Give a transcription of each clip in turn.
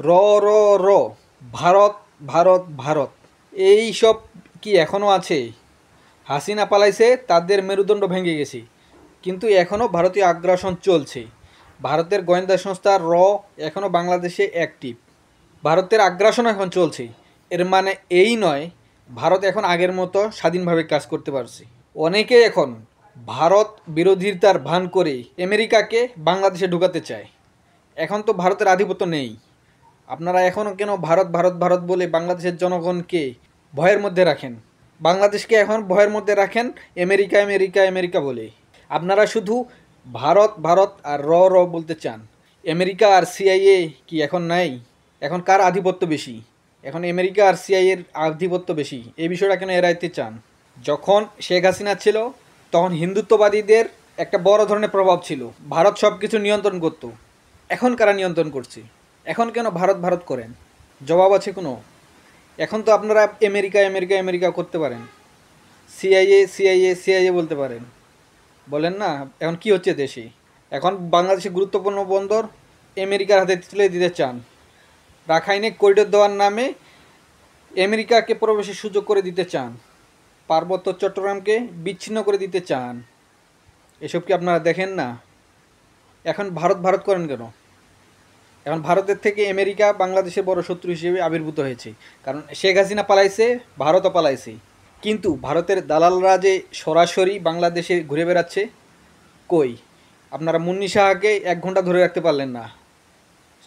র র র ভারত ভারত ভারত, এই সব কি এখনও আছে? হাসিনা পালাইছে, তাদের মেরুদণ্ড ভেঙে গেছে, কিন্তু এখনও ভারতীয় আগ্রাসন চলছে। ভারতের গোয়েন্দা সংস্থা র এখনও বাংলাদেশে অ্যাক্টিভ। ভারতের আগ্রাসন এখন চলছে। এর মানে এই নয় ভারত এখন আগের মতো স্বাধীনভাবে কাজ করতে পারছে। অনেকে এখন ভারত বিরোধিতার ভান করে আমেরিকাকে বাংলাদেশে ঢুকাতে চায়। এখন তো ভারতের আধিপত্য নেই। আপনারা এখনও কেন ভারত ভারত ভারত বলে বাংলাদেশের জনগণকে ভয়ের মধ্যে রাখেন? বাংলাদেশকে এখন ভয়ের মধ্যে রাখেন আমেরিকা আমেরিকা আমেরিকা বলে। আপনারা শুধু ভারত ভারত আর র র বলতে চান। আমেরিকা আর সিআইএ কি এখন নাই? এখন কার আধিপত্য বেশি? এখন আমেরিকা আর সিআইএর আধিপত্য বেশি। এই বিষয়টা কেন এড়াইতে চান? যখন শেখ হাসিনা ছিল তখন হিন্দুত্ববাদীদের একটা বড় ধরনের প্রভাব ছিল। ভারত সব কিছু নিয়ন্ত্রণ করত। এখন কারা নিয়ন্ত্রণ করছে? এখন কেন ভারত ভারত করেন? জবাব আছে কোনো? এখন তো আপনারা আমেরিকা আমেরিকা আমেরিকা করতে পারেন, সিআইএ সিআইএ সিআইএ বলতে পারেন, বলেন না? এখন কি হচ্ছে দেশে? এখন বাংলাদেশে গুরুত্বপূর্ণ বন্দর আমেরিকার হাতে তুলে দিতে চান। রাখাইনে করিডোর দেওয়ার নামে আমেরিকাকে প্রবেশের সুযোগ করে দিতে চান। পার্বত্য চট্টগ্রামকে বিচ্ছিন্ন করে দিতে চান। এসব কি আপনারা দেখেন না? এখন ভারত ভারত করেন কেন? এখন ভারতের থেকে আমেরিকা বাংলাদেশের বড় শত্রু হিসেবে আবির্ভূত হয়েছে। কারণ শেখ হাসিনা পালাইছে, ভারতও পালাইছে। কিন্তু ভারতের দালালরা যে সরাসরি বাংলাদেশে ঘুরে বেড়াচ্ছে, কই? আপনারা মুন্নি সাহাকে 1 ঘন্টা ধরে রাখতে পারলেন না।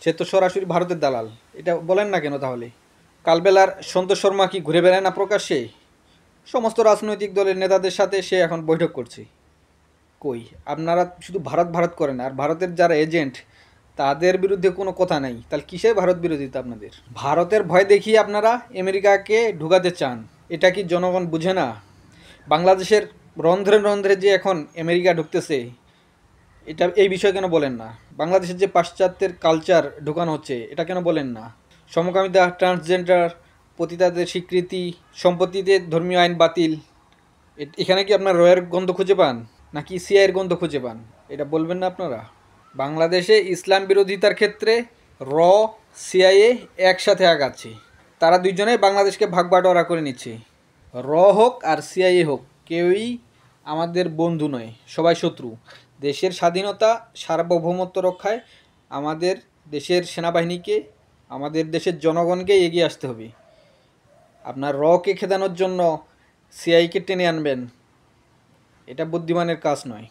সে তো সরাসরি ভারতের দালাল। এটা বলেন না কেন তাহলে? কালবেলার সন্তোষ শর্মা কি ঘুরে বেড়ায় না প্রকাশ্যে? সমস্ত রাজনৈতিক দলের নেতাদের সাথে সে এখন বৈঠক করছে। কই? আপনারা শুধু ভারত ভারত করেন, আর ভারতের যারা এজেন্ট তাদের বিরুদ্ধে কোনো কথা নাই। তাহলে কিসের ভারত বিরোধিতা আপনাদের? ভারতের ভয় দেখিয়ে আপনারা আমেরিকাকে ঢুকাতে চান। এটা কি জনগণ বুঝে না? বাংলাদেশের রন্ধ্রে রন্ধ্রে যে এখন আমেরিকা ঢুকতেছে, এটা এই বিষয় কেন বলেন না? বাংলাদেশের যে পাশ্চাত্যের কালচার ঢুকানো হচ্ছে, এটা কেন বলেন না? সমকামিতা, ট্রান্সজেন্ডার, পতিতাদের স্বীকৃতি, সম্পত্তিতে ধর্মীয় আইন বাতিল, এখানে কি আপনার রয়ের গন্ধ খুঁজে পান নাকি সিআইয়ের গন্ধ খুঁজে পান? এটা বলবেন না আপনারা? বাংলাদেশে ইসলাম বিরোধিতার ক্ষেত্রে র সিআইএ একসাথে আগাচ্ছে। তারা দুইজনে বাংলাদেশকে ভাগ বাটোয়ারা করে নিচ্ছে। র হোক আর সিআইএ হোক, কেউই আমাদের বন্ধু নয়, সবাই শত্রু। দেশের স্বাধীনতা, সার্বভৌমত্ব রক্ষায় আমাদের দেশের সেনাবাহিনীকে, আমাদের দেশের জনগণকে এগিয়ে আসতে হবে। আপনার রকে খেদানোর জন্য সিআইকে টেনে আনবেন, এটা বুদ্ধিমানের কাজ নয়।